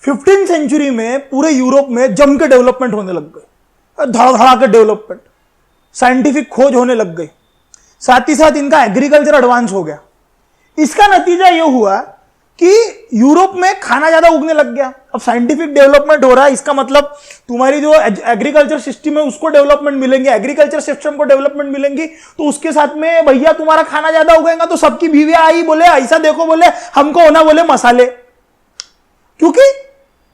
15वीं century में पूरे Europe में जम के डेवलपमेंट होने लग गए, धड़ा के डेवलपमेंट, साइंटिफिक खोज होने लग गई, साथ ही साथ इनका एग्रीकल्चर एडवांस हो गया। इसका नतीजा यह हुआ कि यूरोप में खाना ज्यादा उगने लग गया। अब साइंटिफिक डेवलपमेंट हो रहा है, इसका मतलब तुम्हारी जो एग्रीकल्चर सिस्टम है उसको डेवलपमेंट मिलेंगे, एग्रीकल्चर सिस्टम को डेवलपमेंट मिलेंगी, तो उसके साथ में भैया तुम्हारा खाना ज्यादा उगेगा, तो सबकी बीवियां आई बोले ऐसा देखो, बोले हमको होना बोले मसाले। क्योंकि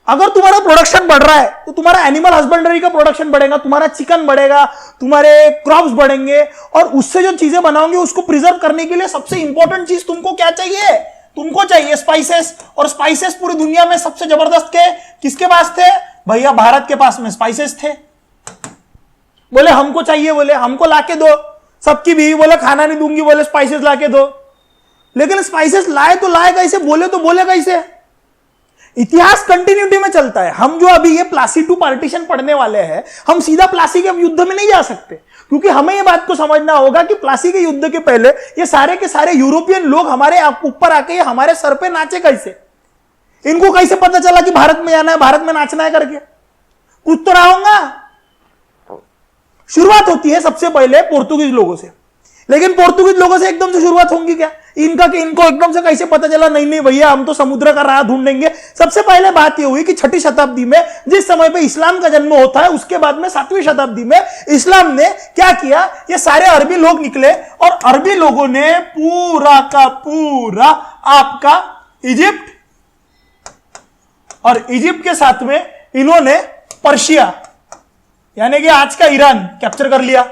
अगर तुम्हारा प्रोडक्शन बढ़ रहा है तो तुम्हारा एनिमल हस्बेंड्री का प्रोडक्शन बढ़ेगा, तुम्हारा चिकन बढ़ेगा, तुम्हारे क्रॉप्स बढ़ेंगे, और उससे जो चीजें बनाओगे उसको प्रिजर्व करने के लिए सबसे इंपॉर्टेंट चीज तुमको क्या चाहिए? तुमको चाहिए स्पाइसेस। और स्पाइसेस पूरी दुनिया में सबसे जबरदस्त के किसके पास थे? भैया भारत के पास में स्पाइसेस थे। बोले हमको चाहिए, बोले हमको लाके दो। सबकी बीवी बोले खाना नहीं दूंगी, बोले स्पाइसेस लाके दो। लेकिन स्पाइसेस लाए तो लाए कैसे, बोले तो बोले कैसे? इतिहास कंटिन्यूटी में चलता है। हम जो अभी ये प्लासी टू पार्टीशन पढ़ने वाले हैं, हम सीधा प्लासी के युद्ध में नहीं जा सकते, क्योंकि हमें ये बात को समझना होगा कि प्लासी के युद्ध के पहले ये सारे के सारे यूरोपियन लोग हमारे ऊपर आके हमारे सर पे नाचे कैसे? इनको कैसे पता चला कि भारत में जाना है, भारत में नाचना है करके? कुछ तो रहा होगा। शुरुआत होती है सबसे पहले पोर्तुगीज लोगों से, लेकिन पोर्तुगीज लोगों से एकदम से शुरुआत होंगी क्या? इनको एकदम से कैसे पता चला? नहीं नहीं भैया हम तो समुद्र का राह ढूंढेंगे। सबसे पहले बात यह हुई कि 6ठी शताब्दी में जिस समय पे इस्लाम का जन्म होता है, उसके बाद में 7वीं शताब्दी में इस्लाम ने क्या किया? ये सारे अरबी लोग निकले और अरबी लोगों ने पूरा का पूरा आपका इजिप्ट, और इजिप्ट के साथ में इन्होंने पर्शिया यानी कि आज का ईरान कैप्चर कर लिया।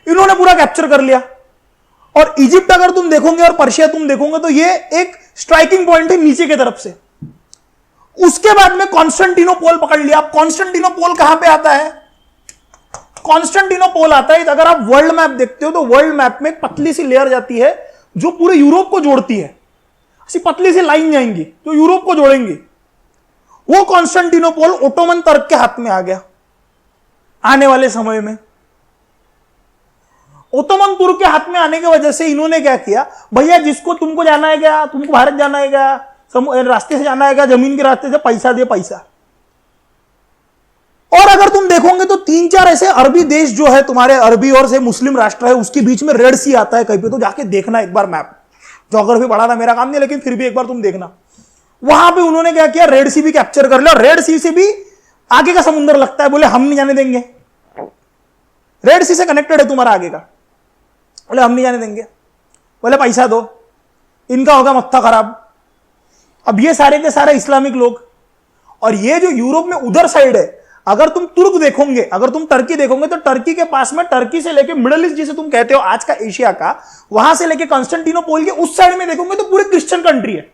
इन्होंने पूरा कैप्चर कर लिया। और इजिप्ट अगर तुम देखोगे और पर्शिया तुम देखोगे तो ये एक स्ट्राइकिंग पॉइंट है नीचे की तरफ से। उसके बाद में कॉन्स्टेंटिनोपोल पकड़ लिया। कॉन्स्टेंटिनोपोल कहां पे आता है? कॉन्स्टेंटिनोपोल आता है, अगर आप वर्ल्ड मैप देखते हो तो वर्ल्ड मैप में एक पतली सी लेयर जाती है जो पूरे यूरोप को जोड़ती है। ऐसी पतली सी लाइन जाएंगी जो यूरोप को जोड़ेंगी। वो कॉन्स्टेंटिनोपोल ओटोमन तुर्क के हाथ में आ गया आने वाले समय में। ओटोमन तुर्क के हाथ में आने की वजह से इन्होंने क्या किया? भैया जिसको तुमको जाना है क्या, तुमको भारत जाना है क्या, रास्ते से जाना है क्या, जमीन के रास्ते से, पैसा दे पैसा। और अगर तुम देखोगे तो 3-4 ऐसे अरबी देश जो है तुम्हारे, अरबी और से मुस्लिम राष्ट्र है, उसके बीच में रेड सी आता है कहीं पे, तो जाके देखना एक बार मैप। ज्योग्राफी पढ़ाना मेरा काम नहीं, लेकिन फिर भी एक बार तुम देखना। वहां पे उन्होंने क्या किया? रेड सी भी कैप्चर कर लिया। रेड सी से भी आगे का समुद्र लगता है, बोले हम नहीं जाने देंगे। रेड सी से कनेक्टेड है तुम्हारा आगे का, बोले हम नहीं जाने देंगे, बोले पैसा दो, इनका होगा मत्था खराब। अब ये सारे के सारे इस्लामिक लोग, और ये जो यूरोप में उधर साइड है, अगर तुम तुर्क देखोगे, अगर तुम टर्की देखोगे, तो टर्की के पास में, टर्की से लेके मिडिल ईस्ट जिसे तुम कहते हो आज का एशिया का, वहां से लेके कॉन्स्टेंटिनोपोल के उस साइड में देखोगे तो पूरे क्रिश्चियन कंट्री है,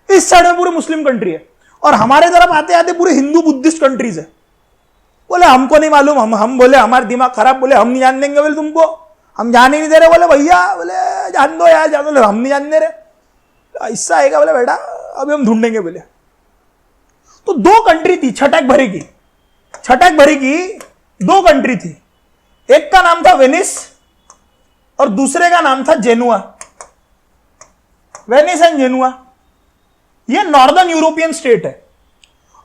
इस साइड में पूरे मुस्लिम कंट्री है, और हमारे तरफ आते आते पूरे हिंदू बुद्धिस्ट कंट्रीज है। बोले हमको नहीं मालूम, हम बोले हमारा दिमाग खराब, बोले हम नहीं जान देंगे, बोले तुमको हम जाने नहीं दे रहे। बोले भैया, बोले जान दो यार, जान दो। हम नहीं जान दे रहे, ऐसा आएगा? बोले बेटा अभी हम ढूंढेंगे। बोले तो 2 कंट्री थी छटक भरी की, छटक भरी की 2 कंट्री थी। एक का नाम था वेनिस और दूसरे का नाम था जेनुआ। वेनिस एंड जेनुआ, ये नॉर्दर्न यूरोपियन स्टेट है।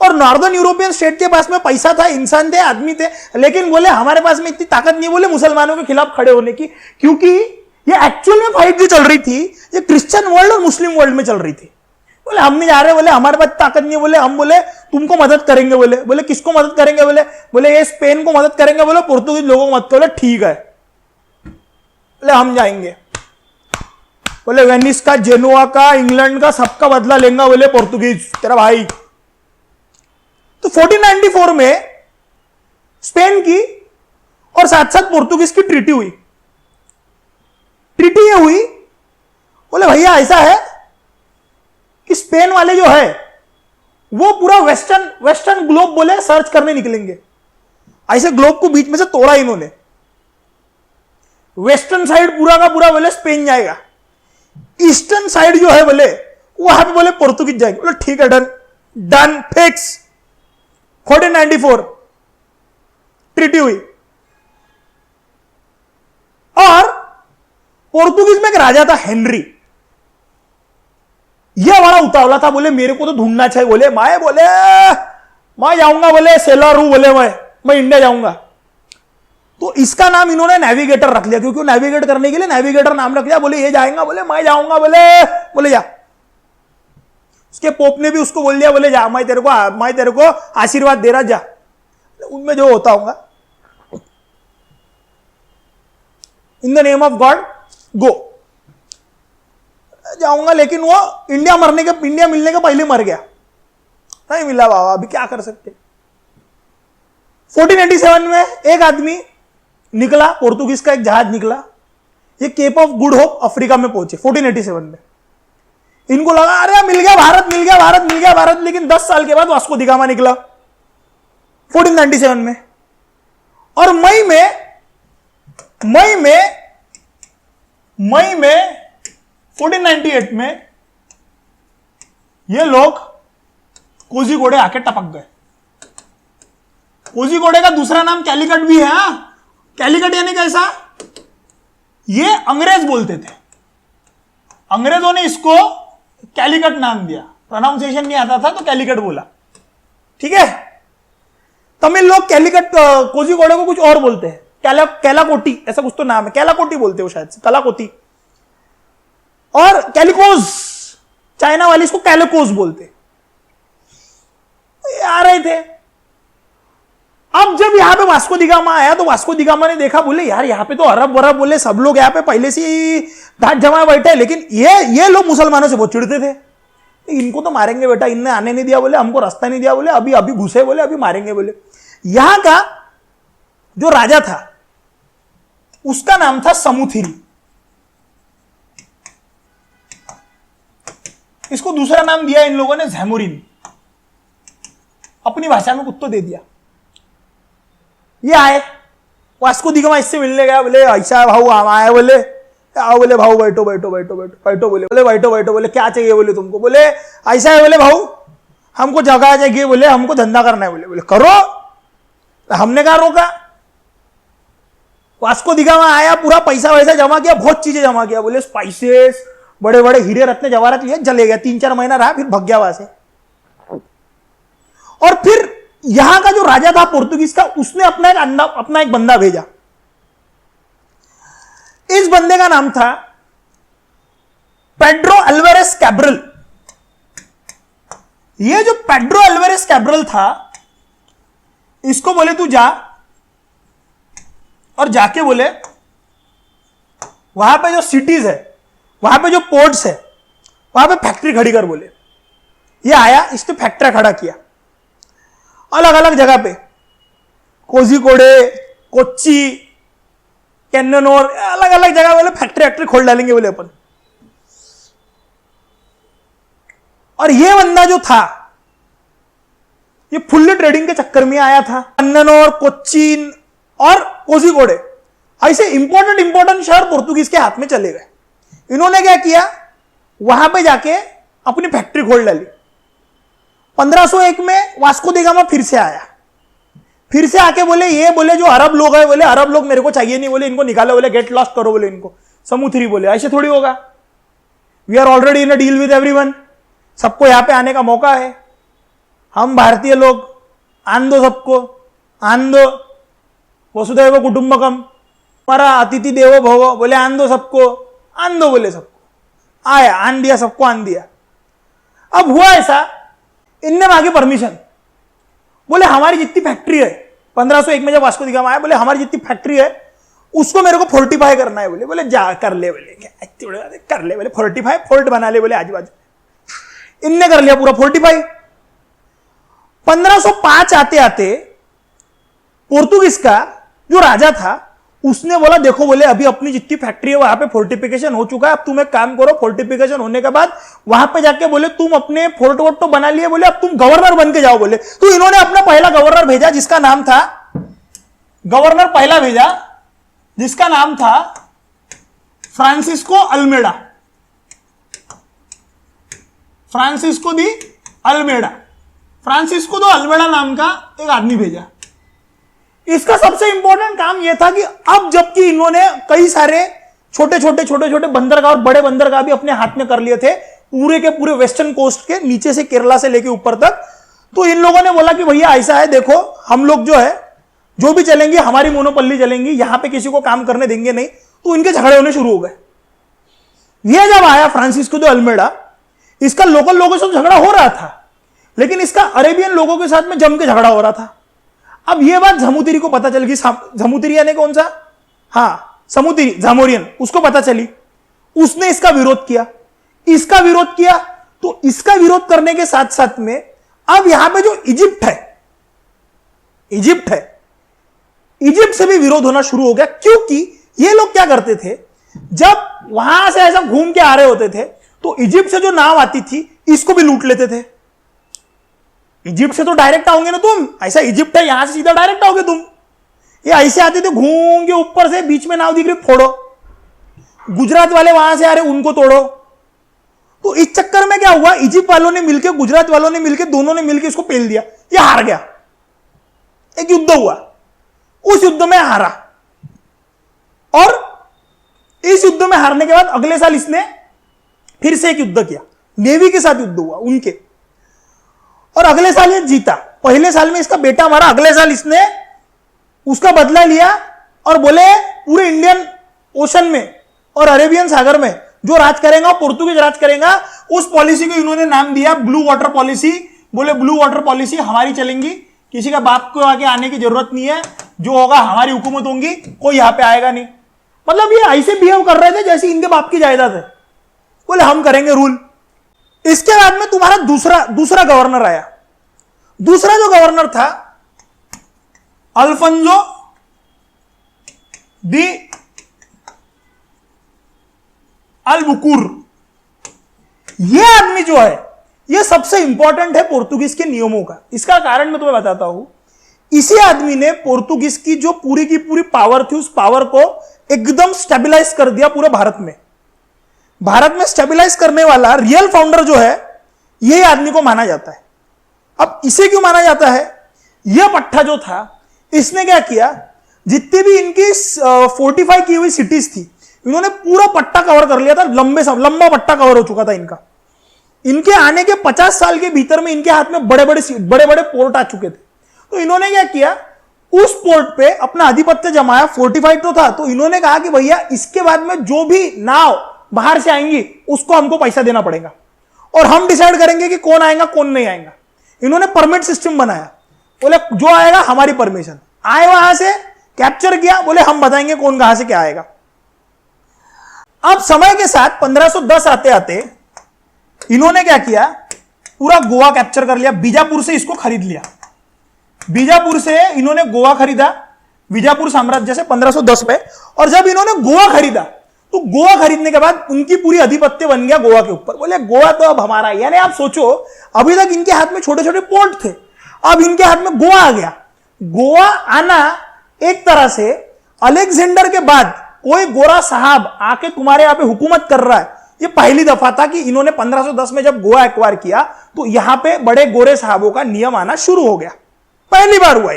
और नॉर्दर्न यूरोपियन स्टेट के पास में पैसा था, इंसान थे, आदमी थे, लेकिन बोले हमारे पास में इतनी ताकत नहीं, बोले मुसलमानों के खिलाफ खड़े होने की, क्योंकि ये एक्चुअल में फाइट जो चल रही थी ये क्रिश्चियन वर्ल्ड और मुस्लिम वर्ल्ड में चल रही थी। बोले हम नहीं जा रहे, बोले हमारे पास ताकत नहीं है, बोले हम बोले तुमको मदद करेंगे। बोले किसको मदद करेंगे? बोले ये स्पेन को मदद करेंगे। बोले पोर्तुगीज लोगों को मदद करो। बोले ठीक है, बोले हम जाएंगे। बोले वेनिस का, जेनुआ का, इंग्लैंड का, सबका बदला लेंगे, बोले पोर्तुगीज तेरा भाई। तो 1494 में स्पेन की और साथ साथ पोर्तुगीज की ट्रीटी हुई। ट्रीटी ये हुई, बोले भैया ऐसा है कि स्पेन वाले जो है वो पूरा वेस्टर्न ग्लोब बोले सर्च करने निकलेंगे। ऐसे ग्लोब को बीच में से तोड़ा इन्होंने, वेस्टर्न साइड पूरा का पूरा बोले स्पेन जाएगा, ईस्टर्न साइड जो है बोले वहां पे बोले पोर्तुगीज जाएंगे। बोले ठीक है, डन डन फिक्स। 1494 ट्रीटी हुई। और पोर्तुगीज में एक राजा था हेनरी। ये बड़ा उतावला था, बोले मेरे को तो ढूंढना चाहिए, बोले मैं जाऊंगा, बोले सेलर हूं, बोले मैं इंडिया जाऊंगा। तो इसका नाम इन्होंने नेविगेटर रख लिया, क्योंकि नेविगेट करने के लिए नेविगेटर नाम रख लिया। बोले ये जाएगा, बोले मैं जाऊंगा, बोले जा। उसके पोप ने भी उसको बोल दिया, बोले जा, मैं तेरे को आशीर्वाद दे रहा, जा, उनमें जो होता होगा, in the name of God go, जाऊंगा। लेकिन वो इंडिया मिलने के पहले मर गया, नहीं मिला बाबा, अभी क्या कर सकते। 1487 में एक आदमी निकला, पोर्तुगीज का एक जहाज निकला, ये Cape of Good Hope Africa में पहुंचे 1487 में। इनको लगा अरे मिल गया भारत, लेकिन 10 साल के बाद वास्को डी गामा निकला 1497 में। और मई में 1498 में ये लोग कोझिकोडे आके टपक गए। कोझिकोडे का दूसरा नाम कैलिकट भी है। कैलिकट यानी कैसा, ये अंग्रेज बोलते थे, अंग्रेजों ने इसको कैलिकट नाम दिया, प्रोनाउंसिएशन नहीं आता था तो कैलिकट बोला, ठीक है। तमिल लोग कैलिकट कोझिकोडे को कुछ और बोलते हैं, कैलाकोटी ऐसा कुछ तो नाम है, कैलाकोटी बोलते हो शायद से, कलाकोटी। और कैलिकोज, चाइना वाले इसको कैलिकोज बोलते आ रहे थे। अब जब यहां पे वास्को डी गामा आया तो वास्को डी गामा ने देखा, बोले यार यहाँ पे तो अरब वरब, बोले सब लोग यहाँ पे पहले से ही घाट जमा बैठे हैं, लेकिन ये लोग मुसलमानों से बहुत चिढ़ते थे, इनको तो मारेंगे बेटा, इनने आने नहीं दिया, बोले हमको रास्ता नहीं दिया, बोले अभी घुसे, बोले अभी मारेंगे। बोले यहां का जो राजा था उसका नाम था समुथिरी, इसको दूसरा नाम दिया इन लोगों ने झैमुरिन, अपनी भाषा में कुछ तो दे दिया। ये आए वास्को डी गामा इससे मिलने गया, बोले ऐसा भाऊ आए, बोले आओ, बोले भाऊ बैठो, बोले क्या चाहिए, बोले तुमको, बोले ऐसा है, बोले भाऊ हमको जगह चाहिए, बोले हमको धंधा करना है, बोले करो, हमने कहा रोका। वास्को डी गामा आया, पूरा पैसा वैसा जमा किया, बहुत चीजें जमा किया, बोले स्पाइसेस, बड़े बड़े हीरे रत्न जवाहरात लिए, चले गया, 3-4 महीना रहा, फिर भग गया वहां से। और फिर यहां का जो राजा था पोर्तुगीज का, उसने अपना एक बंदा भेजा। इस बंदे का नाम था पेड्रो अल्वारेस कैब्रल। ये जो पेड्रो अल्वारेस कैब्रल था, इसको बोले तू जा, और जाके बोले वहां पे जो सिटीज है, वहां पे जो पोर्ट्स है, वहां पे फैक्ट्री खड़ी कर, बोले। ये आया, इसने फैक्ट्री खड़ा किया अलग अलग जगह पे, कोझिकोडे, कोच्चि, कैन्ननोर, अलग अलग जगह, बोले फैक्ट्री खोल डालेंगे, बोले अपन। और ये बंदा जो था, ये फुल्ली ट्रेडिंग के चक्कर में आया था। कैन्ननोर, कोच्चिन और कोझिकोडे ऐसे इंपॉर्टेंट शहर पोर्तुगीज के हाथ में चले गए। इन्होंने क्या किया, वहां पे जाके अपनी फैक्ट्री खोल डाली। 1501 में वास्को डी गामा फिर से आया, फिर से आके बोले जो अरब लोग है, बोले अरब लोग मेरे को चाहिए नहीं, बोले इनको निकालो, बोले गेट लॉस्ट करो, बोले इनको। समुद्री बोले ऐसे थोड़ी होगा, we are already in a deal with everyone, सबको यहां पे आने का मौका है, हम भारतीय लोग, आन दो सबको, आन दो, वसुधैव कुटुंबकम, हमारा अतिथि देवो भव, बोले आन दो सबको, आन दो, बोले सबको। आया, आन दिया, सबको आन दिया। अब हुआ ऐसा, इनने मांगी परमिशन, बोले हमारी जितनी फैक्ट्री है, 1501 में जब वास्को डी गामा आया, बोले हमारी जितनी फैक्ट्री है उसको मेरे को फोर्टिफाई करना है, बोले जा कर ले, बोले कर ले, बोले फोर्टिफाई, फोर्ट बना ले, बोले आजू बाजू। इनने कर लिया पूरा फोर्टिफाई। 1505 आते आते पोर्तुगीज का जो राजा था, उसने बोला देखो, बोले अभी अपनी जितनी फैक्ट्री है वहां पे फोर्टिफिकेशन हो चुका है, अब तुम एक काम करो, फोर्टिफिकेशन होने के बाद वहां पे जाके बोले तुम अपने फोर्ट वोट तो बना लिए, बोले अब तुम गवर्नर बन के जाओ, बोले। तो इन्होंने अपना पहला गवर्नर भेजा, जिसका नाम था, गवर्नर पहला भेजा जिसका नाम था Francisco Almeida, Francisco de Almeida, Francisco do Almeida नाम का एक आदमी भेजा। इसका सबसे इंपॉर्टेंट काम यह था कि अब जबकि इन्होंने कई सारे छोटे छोटे बंदरगाह और बड़े बंदरगाह भी अपने हाथ में कर लिए थे, पूरे के पूरे वेस्टर्न कोस्ट के नीचे से केरला से लेके ऊपर तक। तो इन लोगों ने बोला कि भैया ऐसा है, देखो हम लोग जो है जो भी चलेंगे हमारी मोनोपल्ली चलेंगी, यहां पे किसी को काम करने देंगे नहीं। तो इनके झगड़े होने शुरू हो गए। यह जब आया फ्रांसिस्को दे अल्मेडा, इसका लोकल लोगों से झगड़ा हो रहा था, लेकिन इसका अरेबियन लोगों के साथ में जम के झगड़ा हो रहा था। अब यह बात झमुतिरी को पता चल गई। झमुतिरी यानी कौन सा? हाँ, समुतिरी, झामोरियन, उसको पता चली। उसने इसका विरोध किया। इसका विरोध किया तो इसका विरोध करने के साथ साथ में अब यहां पे जो इजिप्ट है, इजिप्ट से भी विरोध होना शुरू हो गया। क्योंकि ये लोग क्या करते थे, जब वहां से ऐसा घूम के आ रहे होते थे तो इजिप्ट से जो नाव आती थी इसको भी लूट लेते थे। इजिप्ट से तो डायरेक्ट आओगे ना तुम, ऐसा इजिप्ट है, यहां से सीधा डायरेक्ट आओगे तुम। ये ऐसे आते थे घूम के, ऊपर से बीच में नाव दिख रही, फोड़ो। गुजरात वाले वहां से आ रहे, उनको तोड़ो। तो इस चक्कर में क्या हुआ, इजिप्ट वालों ने मिलकर, गुजरात वालों ने मिलकर, दोनों ने मिलकर इसको पेल दिया। ये हार गया। एक युद्ध हुआ, उस युद्ध में हारा, और इस युद्ध में हारने के बाद अगले साल इसने फिर से एक युद्ध किया, नेवी के साथ युद्ध हुआ उनके, और अगले साल ये जीता। पहले साल में इसका बेटा मारा, अगले साल इसने उसका बदला लिया और बोले पूरे इंडियन ओशन में और अरेबियन सागर में जो राज करेगा पोर्तुगीज राज करेगा। उस पॉलिसी को इन्होंने नाम दिया ब्लू वाटर पॉलिसी। बोले ब्लू वाटर पॉलिसी हमारी चलेंगी, किसी का बाप को आगे आने की जरूरत नहीं है, जो होगा हमारी हुकूमत होगी, कोई यहां पे आएगा नहीं। मतलब ये ऐसे बिहेव कर रहे थे जैसे इनके बाप की जायदाद है। बोले हम करेंगे रूल। इसके बाद में तुम्हारा दूसरा गवर्नर आया। दूसरा जो गवर्नर था अल्फोंसो डी अल्बुकुर। यह आदमी जो है यह सबसे इंपॉर्टेंट है पोर्तुगीज के नियमों का। इसका कारण मैं तुम्हें बताता हूं। इसी आदमी ने पोर्तुगीज की जो पूरी की पूरी पावर थी, उस पावर को एकदम स्टेबलाइज कर दिया पूरे भारत में। भारत में स्टेबलाइज करने वाला रियल फाउंडर जो है, यही आदमी को माना जाता है। अब इसे क्यों माना जाता है? यह पट्टा जो था, इसने क्या किया, जितनी भी इनकी फोर्टिफाई की हुई सिटीज थी, इन्होंने पूरा पट्टा कवर कर लिया था। लंबा पट्टा कवर हो चुका था इनका। इनके आने के 50 साल के भीतर में इनके हाथ में बड़े बड़े पोर्ट आ चुके थे। तो इन्होंने क्या किया, उस पोर्ट पे अपना आधिपत्य जमाया। फोर्टिफाइड तो था, तो इन्होंने कहा कि भैया इसके बाद में जो भी नाव बाहर से आएंगी उसको हमको पैसा देना पड़ेगा, और हम डिसाइड करेंगे कि कौन आएगा कौन नहीं आएगा। इन्होंने परमिट सिस्टम बनाया। बोले जो आएगा हमारी परमिशन। आए वहां से कैप्चर किया, बोले हम बताएंगे कौन कहां से क्या आएगा। अब समय के साथ 1510 आते आते इन्होंने क्या किया, पूरा गोवा कैप्चर कर लिया। बीजापुर से इसको खरीद लिया। बीजापुर से इन्होंने गोवा खरीदा, बीजापुर साम्राज्य से 1510 में। और जब इन्होंने गोवा खरीदा, तो गोवा खरीदने के बाद उनकी पूरी अधिपत्य बन गया गोवा के ऊपर। बोले गोवा तो अब हमारा है। यानी आप सोचो, अभी तक इनके हाथ में छोटे छोटे पोर्ट थे, अब इनके हाथ में गोवा आ गया। गोवा आना एक तरह से अलेक्जेंडर के बाद कोई गोरा साहब आके तुम्हारे यहां पे हुकूमत कर रहा है, ये पहली दफा था कि इन्होंने 1510 में जब गोवा एक्वायर किया तो यहां पे बड़े गोरे साहबों का नियम आना शुरू हो गया। पहली बार हुआ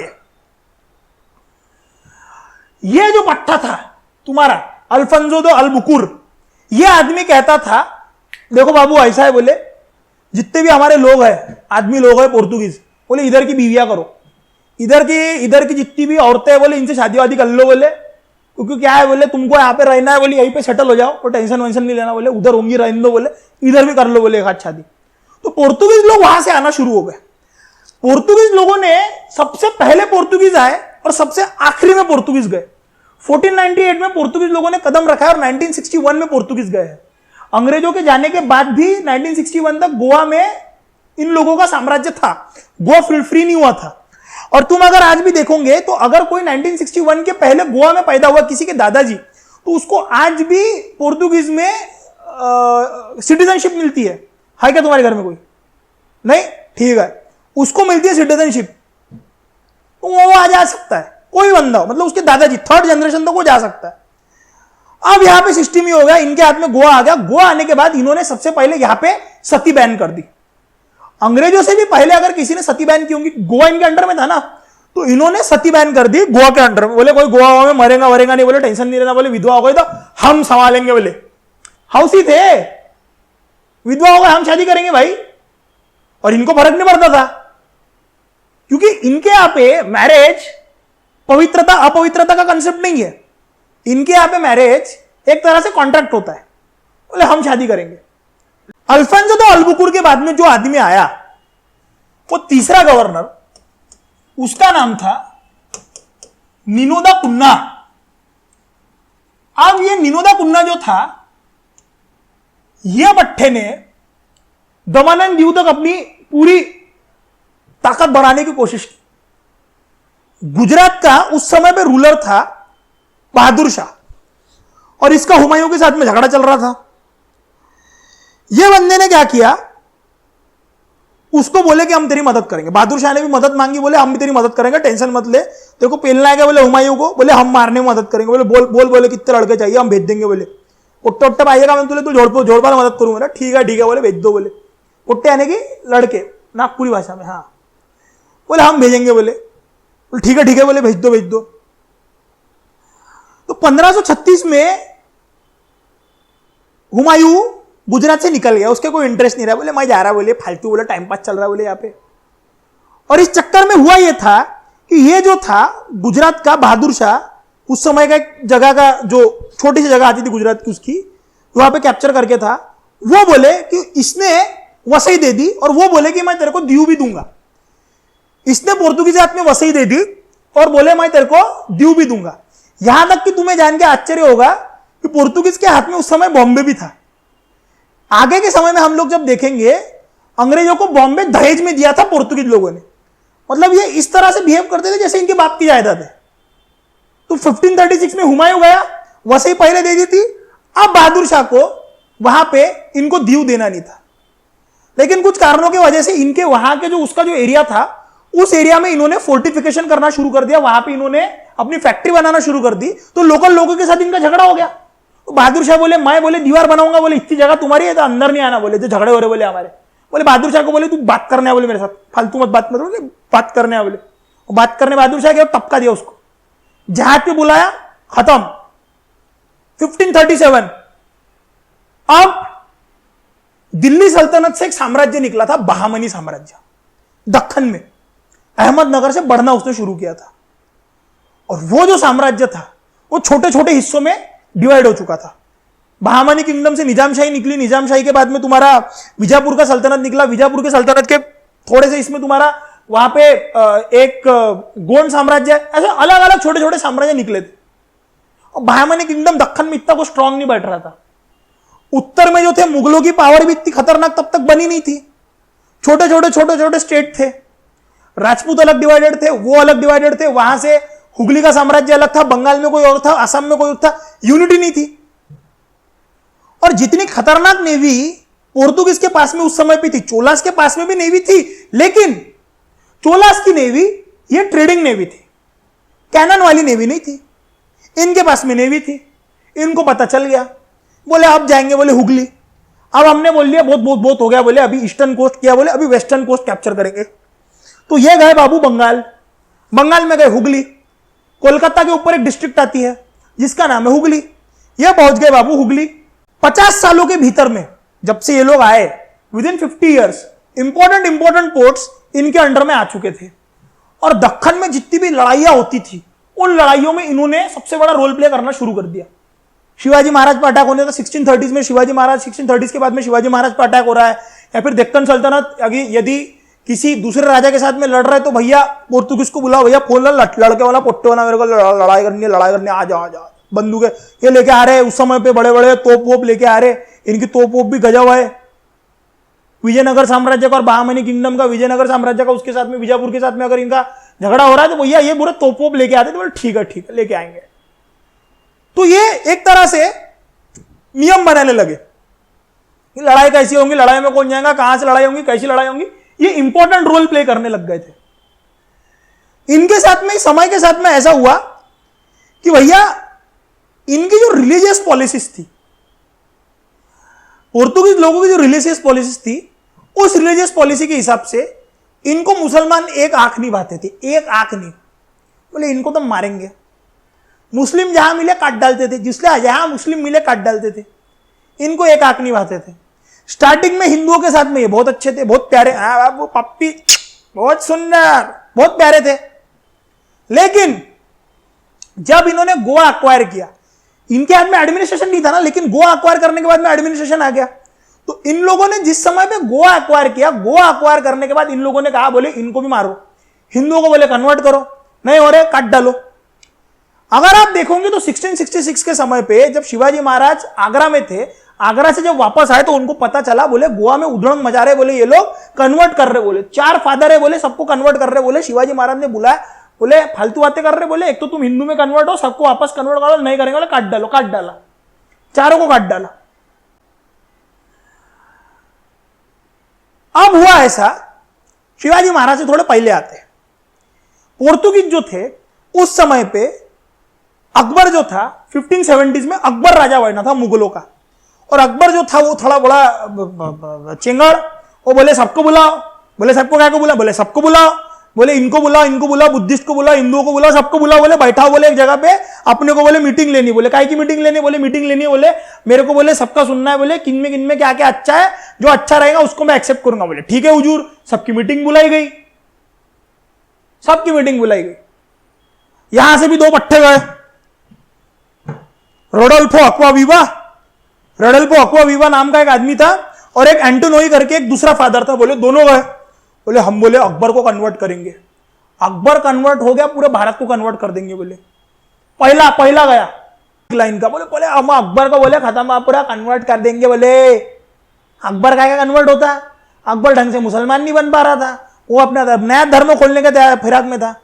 ये जो पट्टा था तुम्हारा अल्फोंसो दे अल्बुकुर, ये आदमी कहता था देखो बाबू ऐसा है, बोले जितने भी हमारे लोग हैं, आदमी लोग हैं पोर्तुगीज, बोले इधर की बीवियां करो, इधर की जितनी भी औरतें हैं बोले इनसे शादी वादी कर लो। बोले क्योंकि क्या है, बोले तुमको यहाँ पे रहना है, बोले यहीं पे सेटल हो जाओ, कोई टेंशन वेंशन नहीं लेना। बोले उधर होंगी रहने दो, बोले इधर भी कर लो, बोले एक हाथ शादी। तो पोर्तुगीज लोग वहां से आना शुरू हो गए। पोर्तुगीज लोगों ने सबसे पहले पोर्तुगीज आए और सबसे आखिरी में पोर्तुगीज गए। 1498 में पोर्तुगीज लोगों ने कदम रखा है और 1961 में पोर्तुगीज गए हैं। अंग्रेजों के जाने के बाद भी 1961 तक गोवा में इन लोगों का साम्राज्य था, गोवा फ्री नहीं हुआ था। और तुम अगर आज भी देखोगे तो अगर कोई 1961 के पहले गोवा में पैदा हुआ किसी के दादाजी, तो उसको आज भी पोर्तुगीज में सिटीजनशिप मिलती है क्या तुम्हारे घर में कोई नहीं? ठीक है, उसको मिलती है सिटीजनशिप, वो आ जा सकता है कोई बंदा हो, मतलब उसके दादाजी 3rd जनरेशन तक वो जा सकता है। अब यहां पे सिस्टम ही हो गया, इनके हाथ में गोवा आ गया। गोवा आने के बाद इन्होंने सबसे पहले यहां पे सती बैन कर दी। अंग्रेजों से भी पहले अगर किसी ने सती बैन की होगी, गोवा इनके अंडर में था ना, तो इन्होंने सती बैन कर दी गोवा के अंडर में। बोले कोई गोवा में मरेगा नहीं, बोले टेंशन नहीं लेना, बोले विधवा हो गई तो हम संभालेंगे। बोले हाउसी थे, विधवा होगा हम शादी करेंगे भाई, और इनको फर्क नहीं पड़ता था, क्योंकि इनके यहां पे मैरिज पवित्रता अपवित्रता का कंसेप्ट नहीं है। इनके यहां पे मैरिज एक तरह से कॉन्ट्रैक्ट होता है, बोले हम शादी करेंगे। अल्फांसो दो अल्बुकुर के बाद में जो आदमी आया वो तीसरा गवर्नर, उसका नाम था निनो दा कुन्ना। अब ये निनो दा कुन्ना जो था, ये भट्टे ने दमन दीव तक अपनी पूरी ताकत बढ़ाने की कोशिश की। गुजरात का उस समय पे रूलर था बहादुर शाह, और इसका हुमायूं के साथ में झगड़ा चल रहा था। ये बंदे ने क्या किया, उसको बोले कि हम तेरी मदद करेंगे। बहादुर शाह ने भी मदद मांगी, बोले हम भी तेरी मदद करेंगे, टेंशन मत ले। तेरे को पेलना है क्या, बोले हुमायूं को, बोले हम मारने में मदद करेंगे। बोले बोल बोल, बोले कितने लड़के चाहिए हम भेज देंगे। बोले उट्टे उट्टे आइएगा, मैं तुझे तू जोड़ पार मदद करूंगा ना। ठीक है बोले भेज दो। बोले उट्टे आने की लड़के नागपुरी भाषा में, हाँ। बोले हम भेजेंगे। बोले ठीक है बोले भेज दो। तो 1536 में हुमायूं गुजरात से निकल गया, उसके कोई इंटरेस्ट नहीं रहा। बोले मैं जा रहा, बोले फालतू, बोले टाइम पास चल रहा है बोले यहाँ पे। और इस चक्कर में हुआ यह था कि ये जो था गुजरात का बहादुर शाह, उस समय का एक जगह का जो छोटी सी जगह आती थी गुजरात की, उसकी वहां पे कैप्चर करके था। वो बोले कि इसने वसई दे दी, और वो बोले कि मैं तेरे को दीव भी दूंगा। इसने पोर्तुगीज हाथ में वसई दे दी और बोले मैं तेरे को दीव भी दूंगा। यहां तक कि तुम्हें जान के आश्चर्य होगा कि पोर्तुगीज के हाथ में उस समय बॉम्बे भी था। आगे के समय में हम लोग जब देखेंगे, अंग्रेजों को बॉम्बे दहेज में दिया था पोर्तुगीज लोगों ने। मतलब ये इस तरह से बिहेव करते थे जैसे इनके बाप की जायदाद है। तो 1536 में हुमायूं गया, वसई पहले दे दी थी। अब बहादुर शाह को वहां पे इनको दीव देना नहीं था, लेकिन कुछ कारणों की वजह से इनके वहां के जो उसका जो एरिया था, उस एरिया में इन्होंने फोर्टिफिकेशन करना शुरू कर दिया। वहां पे इन्होंने अपनी फैक्ट्री बनाना शुरू कर दी। तो लोकल लोगों के साथ इनका झगड़ा हो गया। तो बहादुर शाह बोले मैं बोले दीवार बनाऊंगा, बोले इतनी जगह तुम्हारी है तो अंदर नहीं आना, बोले जो झगड़े हो रहे बोले हमारे। बोले बहादुर शाह को बोले तू बात करने आ, बोले मेरे साथ फालतू मत बात, बोले बात करने आ। बोले बात करने बहादुर शाह के टपका दिया उसको, जहाज पे बुलाया, खत्म। 1537 अब दिल्ली सल्तनत से एक साम्राज्य निकला था, बहामनी साम्राज्य, दक्खन में अहमदनगर से बढ़ना उसने शुरू किया था। और वो जो साम्राज्य था वो छोटे छोटे हिस्सों में डिवाइड हो चुका था। बहामनी किंगडम से निजामशाही निकली, निजामशाही के बाद में तुम्हारा विजापुर का सल्तनत निकला, विजापुर के सल्तनत के थोड़े से इसमें तुम्हारा वहां पे एक गोंड साम्राज्य, ऐसे अलग अलग छोटे छोटे साम्राज्य निकले थे। और बहामनी किंगडम दक्खन में इतना को स्ट्रांग नहीं बैठ रहा था। उत्तर में जो थे मुगलों की पावर भी इतनी खतरनाक तब तक बनी नहीं थी। छोटे छोटे स्टेट थे, राजपूत अलग डिवाइडेड थे, वो अलग डिवाइडेड थे। वहां से हुगली का साम्राज्य अलग था, बंगाल में कोई और था, असम में कोई और था, यूनिटी नहीं थी। और जितनी खतरनाक नेवी पोर्तुगीज के पास में उस समय पे थी, चोलास के पास में भी नेवी थी, लेकिन चोलास की नेवी ये ट्रेडिंग नेवी थी, कैनन वाली नेवी नहीं थी। इनके पास में नेवी थी। इनको पता चल गया, बोले अब जाएंगे, बोले हुगली। अब हमने बोल लिया बहुत हो गया, बोले अभी ईस्टर्न कोस्ट किया, बोले अभी वेस्टर्न कोस्ट कैप्चर करेंगे। तो ये गए बाबू बंगाल, बंगाल में गए हुगली। कोलकाता के ऊपर एक डिस्ट्रिक्ट आती है जिसका नाम है हुगली। ये पहुंच गए बाबू हुगली। 50 सालों के भीतर में जब से ये लोग आए, विदिन 50 ईयर्स इंपॉर्टेंट पोर्ट्स इनके अंडर में आ चुके थे। और दक्खन में जितनी भी लड़ाइयां होती थी, उन लड़ाइयों में इन्होंने सबसे बड़ा रोल प्ले करना शुरू कर दिया। शिवाजी महाराज पर अटैक होने था 1630 में, शिवाजी महाराज 1630 के बाद में शिवाजी महाराज पर अटैक हो रहा है। या फिर दक्कन सल्तनत यदि किसी दूसरे राजा के साथ में लड़ रहे तो भैया पोर्तुगीज को बुलाओ, भैया फोन लड़के वाला पोट्टे वाला, मेरे को लड़ाई करनी है, आ जा बंदूक ये लेके आ रहे। उस समय पे बड़े बड़े तोप वोप लेके आ रहे, इनकी तोप वोप भी गजब है। विजयनगर साम्राज्य का और बहामनी किंगडम का, विजयनगर साम्राज्य का, उसके साथ में विजापुर के साथ में अगर इनका झगड़ा हो रहा है तो भैया ये पूरे तोप वोप लेके आते, तो बोले ठीक है लेके आएंगे। तो ये एक तरह से नियम बनाने लगे कि लड़ाई कैसी होंगी, लड़ाई में कौन जाएगा, कहां से लड़ाई होंगी, कैसी लड़ाई होंगी। ये इंपॉर्टेंट रोल प्ले करने लग गए थे। इनके साथ में, समय के साथ में ऐसा हुआ कि भैया इनकी जो रिलीजियस पॉलिसीज थी, पोर्तुगीज लोगों की जो रिलीजियस पॉलिसीज थी, उस रिलीजियस पॉलिसी के हिसाब से इनको मुसलमान एक आंख नहीं भाते थे, एक आंख नहीं। बोले इनको तो मारेंगे। मुस्लिम जहां मिले काट डालते थे, जिसले जहां मुस्लिम मिले काट डालते थे। इनको एक आंख नहीं भाते थे। स्टार्टिंग में हिंदुओं के साथ में ये बहुत अच्छे थे, बहुत प्यारे, वो पप्पी बहुत सुंदर, बहुत प्यारे थे। लेकिन जब इन्होंने गोवा अक्वायर किया, इनके हाथ में एडमिनिस्ट्रेशन नहीं था ना, लेकिन गोवा अक्वायर करने के बाद में एडमिनिस्ट्रेशन आ गया। तो इन लोगों ने जिस समय पे गोवा अक्वायर किया, गोवा अक्वायर करने के बाद इन लोगों ने कहा बोले इनको भी मारो, हिंदुओं को बोले कन्वर्ट करो, नहीं हो रहे काट डालो। अगर आप देखोगे तो 1666 के समय पे जब शिवाजी महाराज आगरा में थे, आगरा से जब वापस आए तो उनको पता चला बोले गोवा में उधड़ंग मचा रहे, बोले ये लोग कन्वर्ट कर रहे, बोले 4 फादर है, बोले सबको कन्वर्ट कर रहे। बोले शिवाजी महाराज ने बुलाया, बोले फालतू बातें कर रहे, बोले एक तो तुम हिंदू में कन्वर्ट हो, सबको वापस कन्वर्ट करो, नहीं करेंगे बोले काट डालो, काट डाला, चारों को काट डाला। अब हुआ ऐसा, शिवाजी महाराज से थोड़े पहले आते हैं, पोर्तुगीज जो थे उस समय पे अकबर जो था 1570s में अकबर राजा बना था मुगलों का, और अकबर जो था वो थोड़ा बड़ा चिंगड़, वो बोले सबको बुलाओ, बोले सबको क्या को बुला, बोले सबको बुलाओ, बोले इनको बुलाओ, इनको बुलाओ, बुद्धिस्ट को बुलाओ, हिंदुओं को बुलाओ, सबको बुलाओ, बोले बैठाओ, बोले एक जगह पे, अपने को बोले मीटिंग लेनी, बोले काय की मीटिंग लेनी, बोले मीटिंग लेनी है, बोले मेरे को बोले सबका सुनना है, बोले किन में क्या क्या अच्छा है, जो अच्छा रहेगा उसको मैं एक्सेप्ट करूंगा। बोले ठीक है हुजूर, सबकी मीटिंग बुलाई गई, सबकी मीटिंग बुलाई गई। यहां से भी 2 पट्टे गए, रोडोल्फो अक्वावीवा नाम का एक आदमी था, और एक एंटोनोई करके एक दूसरा फादर था, बोले दोनों गए, बोले हम बोले अकबर को कन्वर्ट करेंगे, अकबर कन्वर्ट हो गया, पूरे भारत को कन्वर्ट कर देंगे। बोले पहला गया लाइन का, बोले हम अकबर को बोले खत्म, पूरा कन्वर्ट कर देंगे। बोले अकबर का कन्वर्ट होता, अकबर ढंग से मुसलमान नहीं बन पा रहा था, वो अपना नया धर्म खोलने के फिराक में था।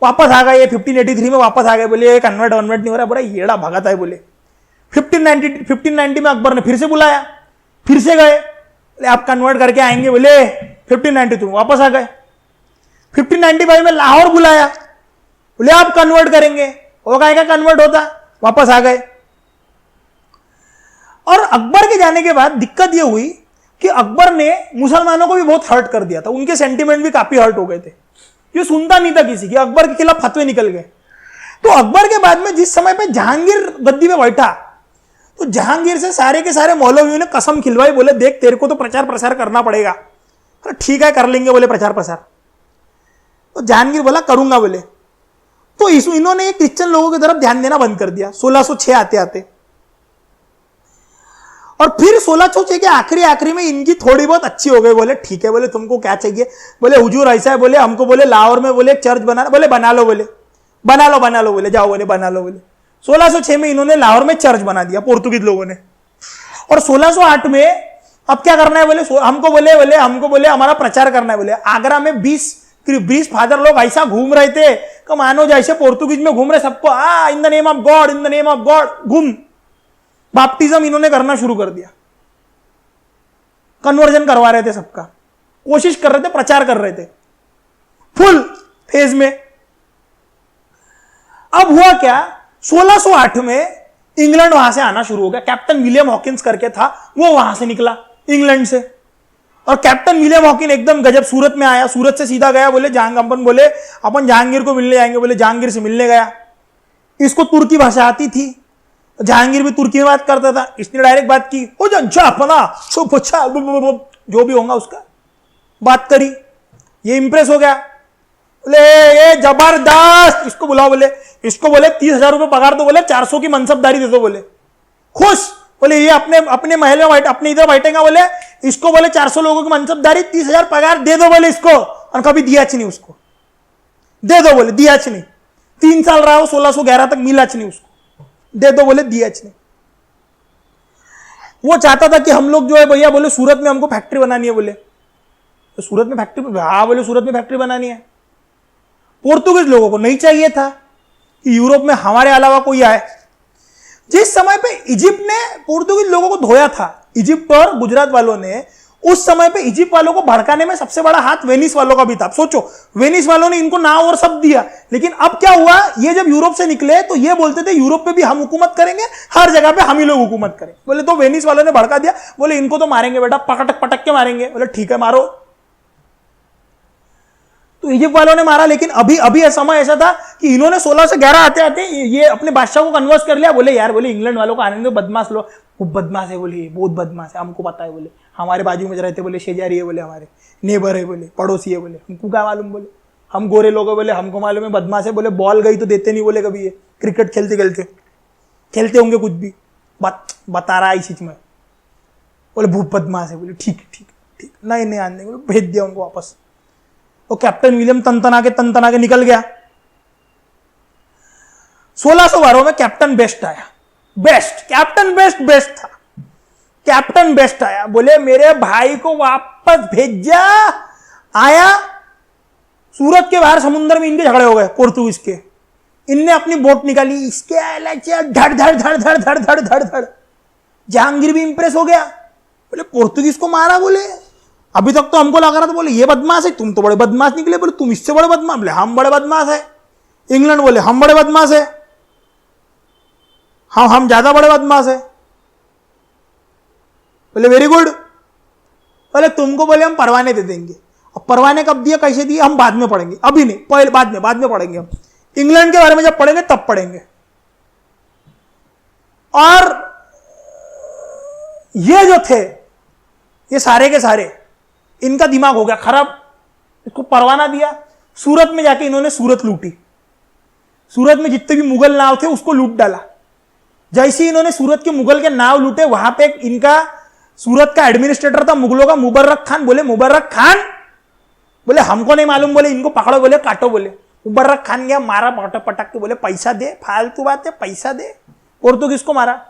वापस आ गए 1583 में, वापस आ गए, बोले कन्वर्ट नहीं हो रहा, बड़ा येड़ा भगाता है। बोले 1590 में अकबर ने फिर से बुलाया, फिर से गए, बोले आप कन्वर्ट करके आएंगे, बोले 1592 में वापस आ गए। 1595 में लाहौर बुलाया, बोले आप कन्वर्ट करेंगे, वो क्या कन्वर्ट होता, वापस आ गए। और अकबर के जाने के बाद दिक्कत यह हुई कि अकबर ने मुसलमानों को भी बहुत हर्ट कर दिया था, उनके सेंटीमेंट भी काफी हर्ट हो गए थे, ये सुनता नहीं था किसी की, अकबर के खिलाफ फतवे निकल गए। तो अकबर के बाद में जिस समय पे जहांगीर गद्दी पे बैठा, तो जहांगीर से सारे के सारे मौलवियों ने कसम खिलवाई, बोले देख तेरे को तो प्रचार प्रसार करना पड़ेगा। अरे ठीक है कर लेंगे, बोले प्रचार प्रसार। तो जहांगीर बोला करूंगा, बोले। तो इन्होंने क्रिश्चियन लोगों की तरफ ध्यान देना बंद कर दिया 1606 आते आते, और फिर 1606 के आखिरी में इनकी थोड़ी बहुत अच्छी हो गई। बोले ठीक है, बोले तुमको क्या चाहिए, बोले हुजूर ऐसा है, बोले हमको बोले लाहौर में बोले एक चर्च बनाना, बोले बना लो, बोले बना लो, बोले जाओ, बोले बना लो, बोले 1606 में इन्होंने लाहौर में चर्च बना दिया पोर्तुगीज लोगों ने। और 1608 में अब क्या करना है, बोले हमको बोले हमारा प्रचार करना है। बोले आगरा में 20 फादर लोग ऐसा घूम रहे थे कि मानो जैसे पोर्तुगीज में घूम रहे, सबको इन द नेम ऑफ गॉड घूम, बैप्टिज्म इन्होंने करना शुरू कर दिया, कन्वर्जन करवा रहे थे सबका, कोशिश कर रहे थे, प्रचार कर रहे थे फुल फेज में। अब हुआ क्या, 1608 में इंग्लैंड वहां से आना शुरू हो गया। कैप्टन विलियम हॉकिंस करके था, वो वहां से निकला इंग्लैंड से, और कैप्टन विलियम हॉकिन एकदम गजब सूरत में आया, सूरत से सीधा गया, बोले अपन जहांगीर को मिलने जाएंगे, बोले जहांगीर से मिलने गया। इसको तुर्की भाषा आती थी, जहांगीर भी तुर्की में बात करता था, इसने डायरेक्ट बात की, जो भी होगा उसका बात करी, ये इंप्रेस हो गया, बोले ये जबरदस्त, इसको बुलाओ, बोले इसको बोले 30,000 रुपए पगार दो, बोले 400 की मनसबदारी दे दो, बोले खुश, बोले ये अपने महल में अपने इधर बैठेगा, बोले इसको बोले 400 लोगों की मनसबदारी, 30,000 पगार दे दो, बोले इसको, और कभी दिया नहीं उसको, दे दो, बोले दिया नहीं, 3 साल रहा हो, 1611 तक मिला नहीं उसको, दे दो, बोले दिया नहीं। वो चाहता था कि हम लोग जो है भैया, बोले सूरत में हमको फैक्ट्री बनानी है, बोले तो सूरत में फैक्ट्री, हाँ बोले सूरत में फैक्ट्री बनानी है। पोर्तुगीज लोगों को नहीं चाहिए था कि यूरोप में हमारे अलावा कोई आए। जिस समय पे इजिप्ट ने पोर्तुगीज लोगों को धोया था, इजिप्ट और गुजरात वालों ने, उस समय पे इजिप्ट वालों को भड़काने में सबसे बड़ा हाथ वेनिस वालों का भी था। सोचो, वेनिस वालों ने इनको नाव और सब दिया, लेकिन अब क्या हुआ, ये जब यूरोप से निकले तो ये बोलते थे यूरोप पे भी हम हुकूमत करेंगे, हर जगह पे हम ही लोग हुकूमत करें। बोले तो वेनिस वालों ने भड़का दिया, बोले इनको तो मारेंगे बेटा, पटक के मारेंगे। बोले ठीक है मारो, तो इजिप्ट वालों ने मारा। लेकिन अभी समय ऐसा था कि इन्होंने 16 से 11 आते आते ये अपने बादशाह को कन्वर्स कर लिया। बोले यार, बोले इंग्लैंड वालों को आने दो, बदमाश लोग, वो बदमाश है बोले, बहुत बदमाश है, हमको पता है बोले, हमारे बाजू में रहते बोले, शेजारी है बोले, हमारे नेबर है बोले, पड़ोसी है बोले, हमको क्या मालूम बोले, हम गोरे लोग हैं बोले, हमको मालूम है बदमाश है बोले, बॉल गई तो देते नहीं बोले कभी, ये क्रिकेट खेलते होंगे कुछ भी, बता रहा है इस चीज में बोले, भूप बदमाश है बोले, ठीक नहीं आने बोले, भेज दिया उनको वापस। तो कैप्टन विलियम तनतना के निकल गया। 1612 में कैप्टन बेस्ट आया, कैप्टन बेस्ट था, कैप्टन बेस्ट आया, बोले मेरे भाई को वापस भेजा। आया, सूरत के बाहर समुद्र में इनके झगड़े हो गए पोर्तुगीज के, इनने अपनी बोट निकाली, इसके धड़ धड़ जहांगीर भी इंप्रेस हो गया, बोले पोर्तुगीज को मारा, बोले अभी तक तो हमको लग रहा था बोले ये बदमाश है, तुम तो बड़े बदमाश निकले, बोले तुम इससे बड़े बदमाश, बोले हम बड़े बदमाश है, इंग्लैंड बोले हम बड़े बदमाश है, हम ज्यादा बड़े बदमाश है, बोले वेरी गुड, बोले तुमको बोले हम परवाने दे देंगे। अब परवाने कब दिए, कैसे दिए, हम बाद में पढ़ेंगे, अभी नहीं, पहले बाद में पढ़ेंगे, हम इंग्लैंड के बारे में जब पढ़ेंगे तब पढ़ेंगे। और ये जो थे, ये सारे के सारे, इनका दिमाग हो गया खराब, इसको परवाना दिया। सूरत में जाके इन्होंने सूरत लूटी, सूरत में जितने भी मुगल नाव थे उसको लूट डाला। जैसे इन्होंने सूरत के मुगल के नाव लूटे, वहां पे इनका सूरत का एडमिनिस्ट्रेटर था मुगलों का, मुबर्रक खान, बोले मुबर्रक खान, बोले हमको नहीं मालूम, बोले इनको पकड़ो, बोले काटो, बोले मुबर्रक खान गया, मारा पटक के, बोले पैसा दे, फालतू बात है, पैसा दे, पोर्तुगीज को मारा।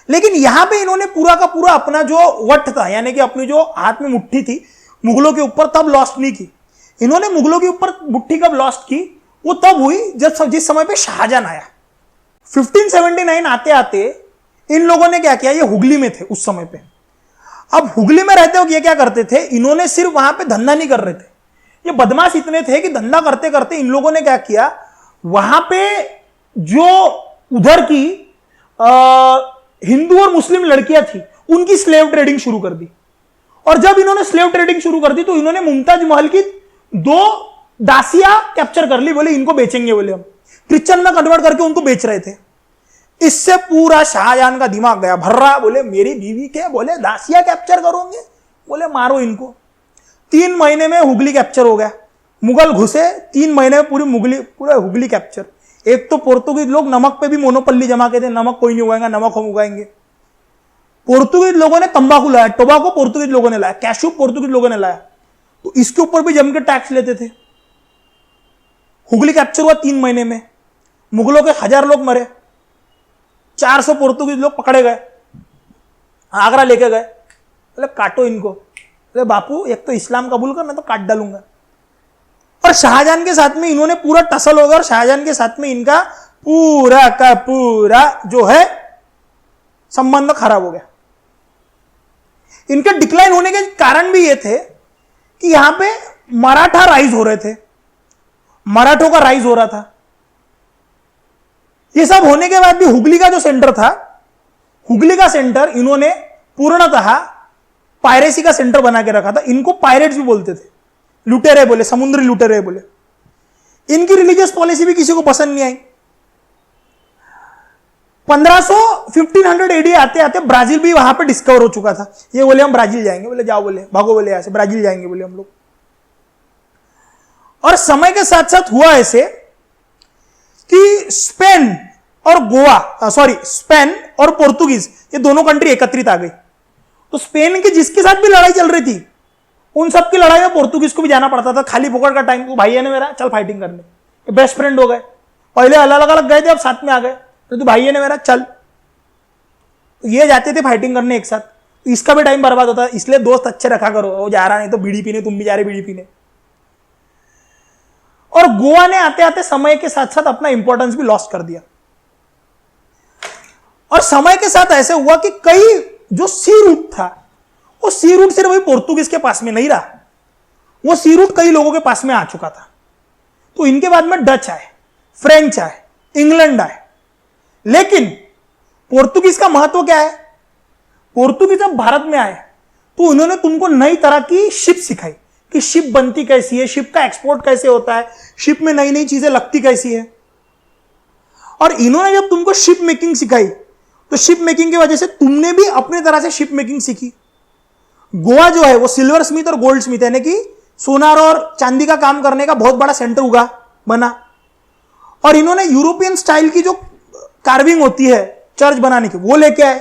लेकिन यहां पे इन्होंने पूरा का पूरा अपना जो वट था, यानी कि अपनी जो हाथ में मुट्ठी थी मुगलों के ऊपर, तब लॉस्ट नहीं की। इन्होंने मुगलों के ऊपर मुट्ठी कब लॉस्ट की, वो तब हुई जब जिस समय पे शाहजहां आया। 1579 आते आते इन लोगों ने क्या किया, ये हुगली में थे उस समय पे। अब हुगली में रहते हो ये क्या करते थे, इन्होंने सिर्फ वहां पे धंधा नहीं कर रहे थे, ये बदमाश इतने थे कि धंधा करते करते इन लोगों ने क्या किया, वहां पे जो उधर की हिंदू और मुस्लिम लड़कियां थी उनकी स्लेव ट्रेडिंग शुरू कर दी। और जब इन्होंने स्लेव ट्रेडिंग शुरू कर दी तो इन्होंने मुमताज महल की 2 दासियां कैप्चर कर ली, बोले इनको बेचेंगे, बोले हम क्रिश्चियन में कन्वर्ट करके उनको बेच रहे थे। इससे पूरा शाहजहां का दिमाग गया भर्रा, बोले मेरी बीवी के बोले दासिया कैप्चर करोगे, बोले मारो इनको। 3 महीने में हुगली कैप्चर हो गया, मुगल घुसे, 3 महीने में पूरा हुगली कैप्चर। एक तो पोर्तुगीज लोग नमक पे भी मोनोपल्ली जमा के थे, नमक कोई नहीं उगाएगा, नमक हम उगाएंगे। पोर्तुगीज लोगों ने तंबाकू लाया, टोबाको पोर्तुगीज लोगों ने लाया, कैशू पोर्तुगीज लोगों ने लाया, तो इसके ऊपर भी जम के टैक्स लेते थे। हुगली कैप्चर हुआ 3 महीने में, मुगलों के 1000 लोग मरे, 400 पोर्तुगीज लोग पकड़े गए, आगरा लेके गए, बोले काटो इनको, बोले बापू एक तो इस्लाम कबूल कर, मैं तो काट डालूंगा। और शाहजहां के साथ में इन्होंने पूरा टसल हो गया, और शाहजहां के साथ में इनका पूरा का पूरा जो है संबंध खराब हो गया। इनके डिक्लाइन होने के कारण भी ये थे कि यहां पे मराठा राइज हो रहे थे, मराठों का राइज हो रहा था। ये सब होने के बाद भी हुगली का जो सेंटर था, हुगली का सेंटर इन्होंने पूर्णतः पायरेसी का सेंटर बना के रखा था। इनको पायरेट्स भी बोलते थे, लुटेरे बोले, समुद्री लुटेरे बोले। इनकी रिलीजियस पॉलिसी भी किसी को पसंद नहीं आई। 1500 एडी आते आते ब्राजील भी वहां पे डिस्कवर हो चुका था। ये बोले हम ब्राजील जाएंगे, बोले जाओ, बोले भागो, बोले यहां से ब्राजील जाएंगे, बोले हम लोग। और समय के साथ साथ हुआ ऐसे कि स्पेन और पोर्तुगीज ये दोनों कंट्री एकत्रित आ गई। तो स्पेन की जिसके साथ भी लड़ाई चल रही थी, उन सब की लड़ाई में पोर्तुगीज को भी जाना पड़ता था। खाली फोकट का टाइम, तो भाई है ना मेरा, चल फाइटिंग करने। बेस्ट फ्रेंड हो गए, पहले अलग अलग गए थे, अब साथ में आ गए, तो भाई है ना मेरा, चल। ये जाते थे फाइटिंग करने एक साथ, तो इसका भी टाइम बर्बाद होता है। इसलिए दोस्त अच्छे रखा करो, वो जा रहा नहीं तो बीड़ी पीने, तुम भी जा रहे बीड़ी पीने। और गोवा ने आते आते समय के साथ साथ अपना इंपॉर्टेंस भी लॉस्ट कर दिया। और समय के साथ ऐसे हुआ कि कई जो सी रूट था, वो सी रूट सिर्फ वही पोर्तुगीज के पास में नहीं रहा, वो सी रूट कई लोगों के पास में आ चुका था। तो इनके बाद में डच आए, फ्रेंच आए, इंग्लैंड आए। लेकिन पोर्तुगीज का महत्व क्या है, पोर्तुगीज जब भारत में आए तो उन्होंने तुमको नई तरह की शिप सिखाई कि शिप बनती कैसी है, शिप का एक्सपोर्ट कैसे होता है, शिप में नई नई चीजें लगती कैसी है। और इन्होंने जब तुमको शिप मेकिंग सिखाई तो शिप मेकिंग की वजह से तुमने भी अपने तरह से शिप मेकिंग सीखी। गोवा जो है वो सिल्वर स्मिथ और गोल्ड स्मिथ यानी कि सोनार और चांदी का काम करने का बहुत बड़ा सेंटर बना। और इन्होंने यूरोपियन स्टाइल की जो कार्विंग होती है चर्च बनाने की वो लेके आए।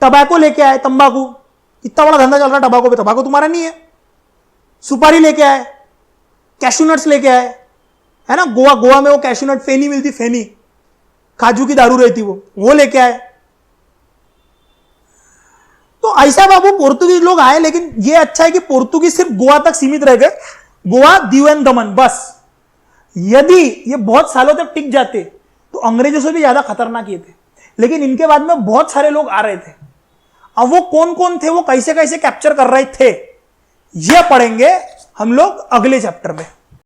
टबैको लेके आए, तंबाकू, इतना बड़ा धंधा चल रहा है टबाको पे, टबाको तुम्हारा नहीं है। सुपारी लेके आए, कैशू नट्स लेके आए, है ना। गोवा में वो कैशू नट फेनी मिलती, फेनी काजू की दारू रहती, वो लेके आए। तो ऐसा बाबू पोर्तुगीज लोग आए, लेकिन ये अच्छा है कि पोर्तुगीज सिर्फ गोवा तक सीमित रह गए। गोवा, दीव एंड दमन बस। यदि ये बहुत सालों तक टिक जाते तो अंग्रेजों से भी ज्यादा खतरनाक ये थे। लेकिन इनके बाद में बहुत सारे लोग आ रहे थे। अब वो कौन कौन थे, वो कैसे कैसे कैप्चर कर रहे थे, ये पढ़ेंगे हम लोग अगले चैप्टर में।